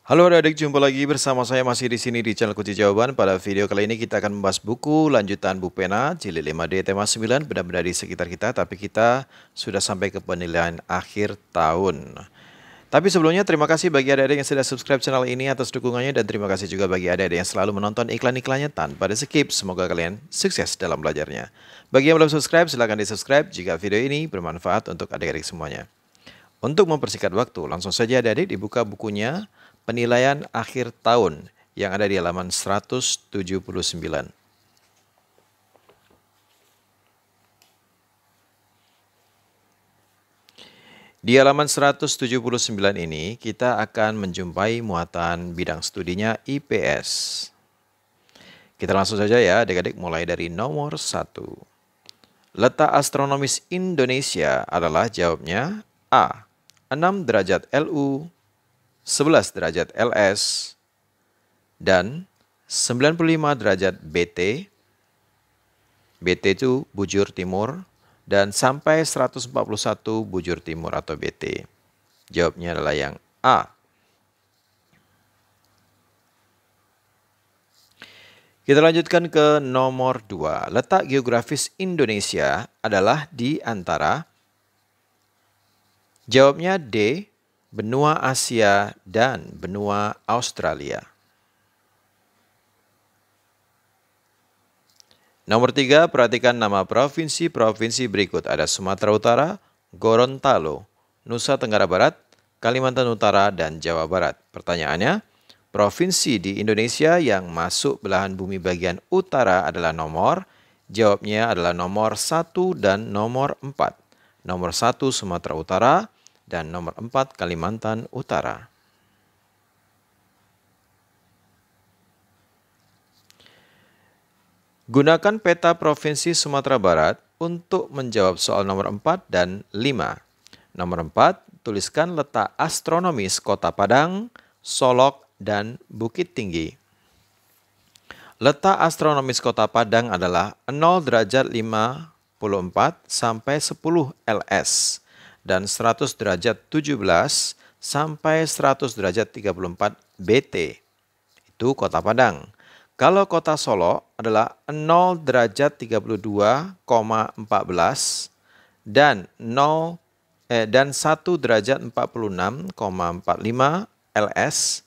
Halo adik-adik, jumpa lagi bersama saya masih di sini di channel Kunci Jawaban. Pada video kali ini kita akan membahas buku lanjutan Bu Pena, jilid 5D tema 9, benda-benda di sekitar kita, tapi kita sudah sampai ke penilaian akhir tahun. Tapi sebelumnya terima kasih bagi adik-adik yang sudah subscribe channel ini atas dukungannya, dan terima kasih juga bagi adik-adik yang selalu menonton iklan-iklannya tanpa di-skip. Semoga kalian sukses dalam belajarnya. Bagi yang belum subscribe, silahkan di-subscribe jika video ini bermanfaat untuk adik-adik semuanya. Untuk mempersingkat waktu, langsung saja adik-adik dibuka bukunya Penilaian Akhir Tahun yang ada di halaman 179. Di halaman 179 ini kita akan menjumpai muatan bidang studinya IPS. Kita langsung saja ya adik-adik, mulai dari nomor 1. Letak astronomis Indonesia adalah jawabnya A. 6 derajat LU, 11 derajat LS, dan 95 derajat BT. BT itu bujur timur, dan sampai 141 bujur timur atau BT. Jawabnya adalah yang A. Kita lanjutkan ke nomor 2. Letak geografis Indonesia adalah di antara, jawabnya D, benua Asia dan benua Australia. Nomor 3, perhatikan nama provinsi-provinsi berikut. Ada Sumatera Utara, Gorontalo, Nusa Tenggara Barat, Kalimantan Utara, dan Jawa Barat. Pertanyaannya, provinsi di Indonesia yang masuk belahan bumi bagian utara adalah nomor, jawabnya adalah nomor 1 dan nomor 4. Nomor 1 Sumatera Utara, dan nomor 4 Kalimantan Utara. Gunakan peta Provinsi Sumatera Barat untuk menjawab soal nomor 4 dan 5. Nomor 4, tuliskan letak astronomis Kota Padang, Solok, dan Bukit Tinggi. Letak astronomis Kota Padang adalah 0 derajat 54 sampai 10 LS. Dan 100 derajat 17 sampai 100 derajat 34 BT. Itu Kota Padang. Kalau Kota Solo adalah 0 derajat 32,14 dan 1 derajat 46,45 LS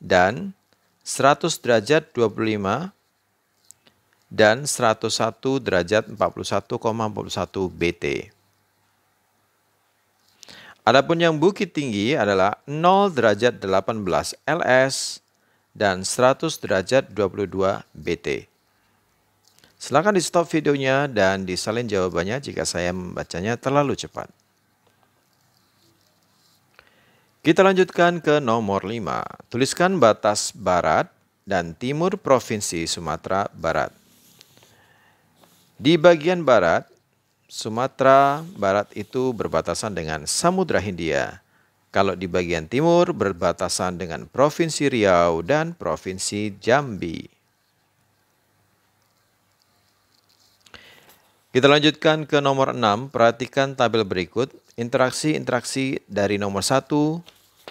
dan 100 derajat 25 dan 101 derajat 41,41 BT. Adapun yang Bukit Tinggi adalah 0 derajat 18 LS dan 100 derajat 22 BT. Silakan di stop videonya dan disalin jawabannya jika saya membacanya terlalu cepat. Kita lanjutkan ke nomor 5. Tuliskan batas barat dan timur Provinsi Sumatera Barat. Di bagian barat, Sumatera Barat itu berbatasan dengan Samudra Hindia. Kalau di bagian timur berbatasan dengan Provinsi Riau dan Provinsi Jambi. Kita lanjutkan ke nomor 6. Perhatikan tabel berikut. Interaksi-interaksi dari nomor 1,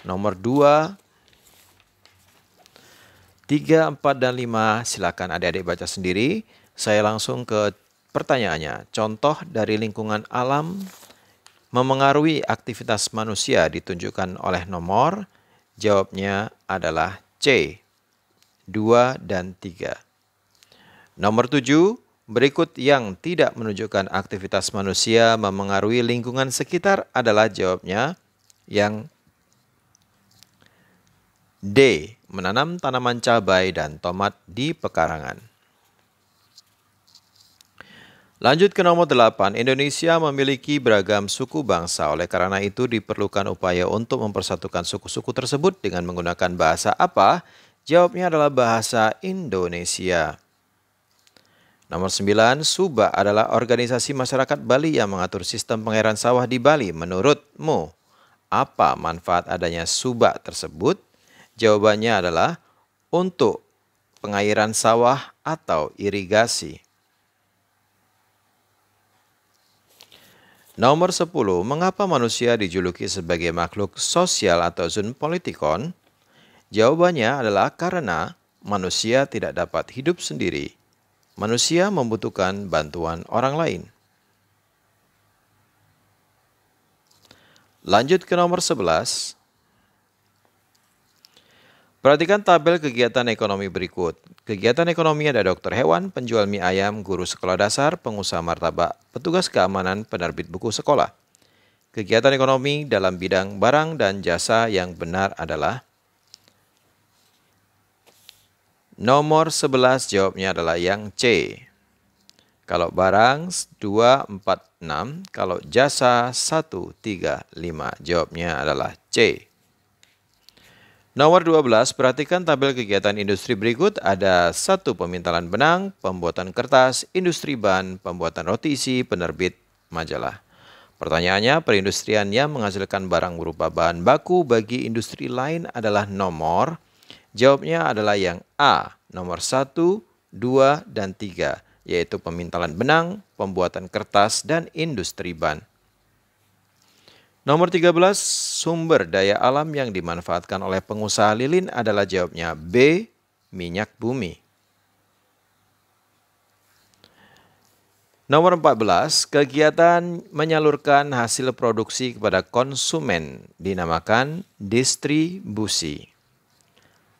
nomor 2, 3, 4, dan 5. Silakan adik-adik baca sendiri. Saya langsung ke pertanyaannya. Contoh dari lingkungan alam memengaruhi aktivitas manusia ditunjukkan oleh nomor. Jawabnya adalah C, 2 dan 3. Nomor 7, berikut yang tidak menunjukkan aktivitas manusia memengaruhi lingkungan sekitar adalah, jawabnya yang D, menanam tanaman cabai dan tomat di pekarangan. Lanjut ke nomor 8. Indonesia memiliki beragam suku bangsa. Oleh karena itu diperlukan upaya untuk mempersatukan suku-suku tersebut dengan menggunakan bahasa apa? Jawabnya adalah bahasa Indonesia. Nomor 9. Subak adalah organisasi masyarakat Bali yang mengatur sistem pengairan sawah di Bali. Menurutmu, apa manfaat adanya subak tersebut? Jawabannya adalah untuk pengairan sawah atau irigasi. Nomor 10. Mengapa manusia dijuluki sebagai makhluk sosial atau zoon politikon? Jawabannya adalah karena manusia tidak dapat hidup sendiri. Manusia membutuhkan bantuan orang lain. Lanjut ke nomor 11. Perhatikan tabel kegiatan ekonomi berikut. Kegiatan ekonomi ada dokter hewan, penjual mie ayam, guru sekolah dasar, pengusaha martabak, petugas keamanan, penerbit buku sekolah. Kegiatan ekonomi dalam bidang barang dan jasa yang benar adalah nomor 11, jawabnya adalah yang C. Kalau barang 2, 4, 6, kalau jasa 1, 3, 5, jawabnya adalah C. Nomor 12, perhatikan tabel kegiatan industri berikut. Ada 1. Pemintalan benang, pembuatan kertas, industri ban, pembuatan roti isi, penerbit majalah. Pertanyaannya, perindustrian yang menghasilkan barang berupa bahan baku bagi industri lain adalah nomor. Jawabnya adalah yang A, nomor 1, 2, dan 3, yaitu pemintalan benang, pembuatan kertas, dan industri ban. Nomor 13, sumber daya alam yang dimanfaatkan oleh pengusaha lilin adalah jawabnya B, minyak bumi. Nomor 14, kegiatan menyalurkan hasil produksi kepada konsumen dinamakan distribusi.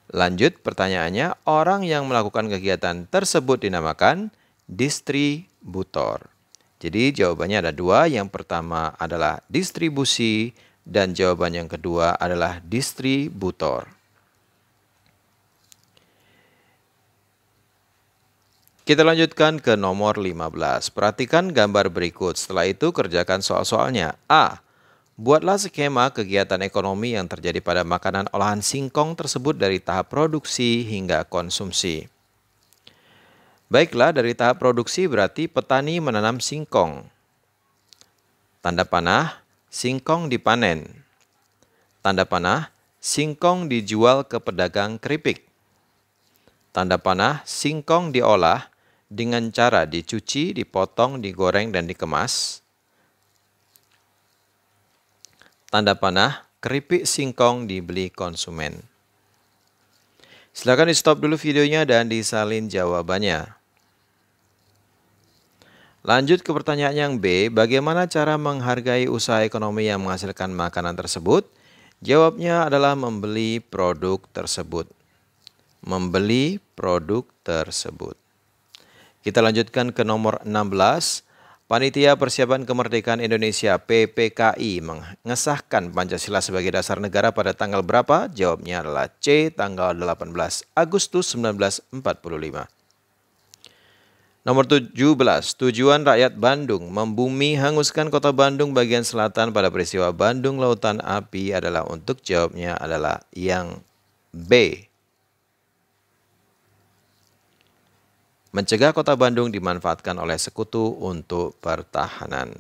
Lanjut pertanyaannya, orang yang melakukan kegiatan tersebut dinamakan distributor. Jadi jawabannya ada 2, yang pertama adalah distribusi dan jawaban yang kedua adalah distributor. Kita lanjutkan ke nomor 15. Perhatikan gambar berikut, setelah itu kerjakan soal-soalnya. A. Buatlah skema kegiatan ekonomi yang terjadi pada makanan olahan singkong tersebut dari tahap produksi hingga konsumsi. Baiklah, dari tahap produksi berarti petani menanam singkong. Tanda panah, singkong dipanen. Tanda panah, singkong dijual ke pedagang keripik. Tanda panah, singkong diolah dengan cara dicuci, dipotong, digoreng, dan dikemas. Tanda panah, keripik singkong dibeli konsumen. Silakan di stop dulu videonya dan disalin jawabannya. Lanjut ke pertanyaan yang B, bagaimana cara menghargai usaha ekonomi yang menghasilkan makanan tersebut? Jawabnya adalah membeli produk tersebut. Membeli produk tersebut. Kita lanjutkan ke nomor 16. Panitia Persiapan Kemerdekaan Indonesia PPKI mengesahkan Pancasila sebagai dasar negara pada tanggal berapa? Jawabnya adalah C, tanggal 18 Agustus 1945. Nomor 17, tujuan rakyat Bandung membumi hanguskan kota Bandung bagian selatan pada peristiwa Bandung Lautan Api adalah untuk jawabnya adalah yang B. Mencegah kota Bandung dimanfaatkan oleh sekutu untuk pertahanan.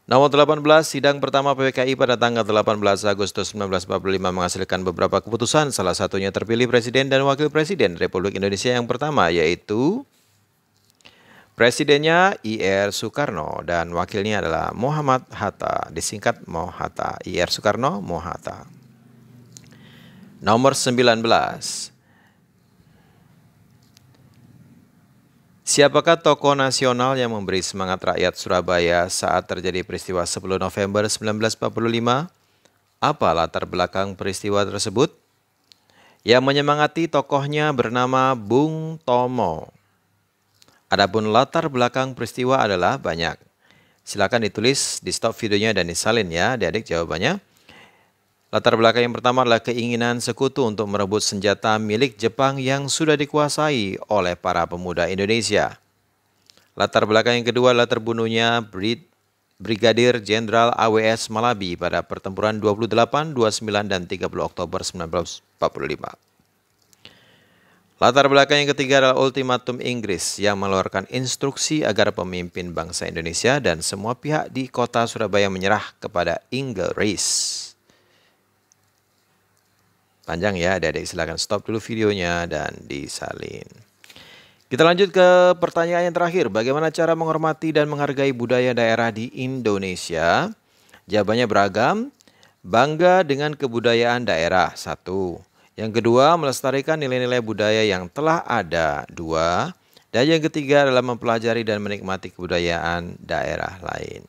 Nomor 18, sidang pertama PPKI pada tanggal 18 Agustus 1945 menghasilkan beberapa keputusan, salah satunya terpilih Presiden dan Wakil Presiden Republik Indonesia yang pertama, yaitu Presidennya I.R. Soekarno dan wakilnya adalah Muhammad Hatta, disingkat Mohatta. I.R. Soekarno, Mohatta. Nomor 19. Siapakah tokoh nasional yang memberi semangat rakyat Surabaya saat terjadi peristiwa 10 November 1945? Apa latar belakang peristiwa tersebut? Yang menyemangati tokohnya bernama Bung Tomo. Adapun latar belakang peristiwa adalah banyak. Silakan ditulis di stop videonya dan disalin ya adik-adik jawabannya. Latar belakang yang pertama adalah keinginan sekutu untuk merebut senjata milik Jepang yang sudah dikuasai oleh para pemuda Indonesia. Latar belakang yang kedua adalah terbunuhnya Brigadir Jenderal AWS Malabi pada pertempuran 28, 29, dan 30 Oktober 1945. Latar belakang yang ketiga adalah ultimatum Inggris yang mengeluarkan instruksi agar pemimpin bangsa Indonesia dan semua pihak di kota Surabaya menyerah kepada Inggris. Panjang ya adik-adik, silakan stop dulu videonya dan disalin. Kita lanjut ke pertanyaan yang terakhir. Bagaimana cara menghormati dan menghargai budaya daerah di Indonesia? Jawabannya beragam. Bangga dengan kebudayaan daerah, 1. Yang kedua, melestarikan nilai-nilai budaya yang telah ada, 2. Dan yang ketiga adalah mempelajari dan menikmati kebudayaan daerah lain.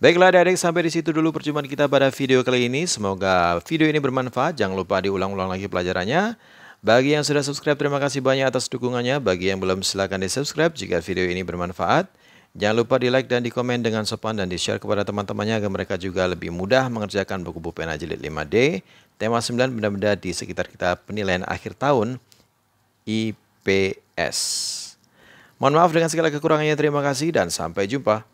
Baiklah adik-adik, sampai di situ dulu perjumpaan kita pada video kali ini. Semoga video ini bermanfaat. Jangan lupa diulang-ulang lagi pelajarannya. Bagi yang sudah subscribe, terima kasih banyak atas dukungannya. Bagi yang belum, silakan di-subscribe jika video ini bermanfaat. Jangan lupa di-like dan di-komen dengan sopan dan di-share kepada teman-temannya agar mereka juga lebih mudah mengerjakan buku pena jilid 5D. Tema 9 benda-benda di sekitar kita penilaian akhir tahun IPS. Mohon maaf dengan segala kekurangannya. Terima kasih dan sampai jumpa.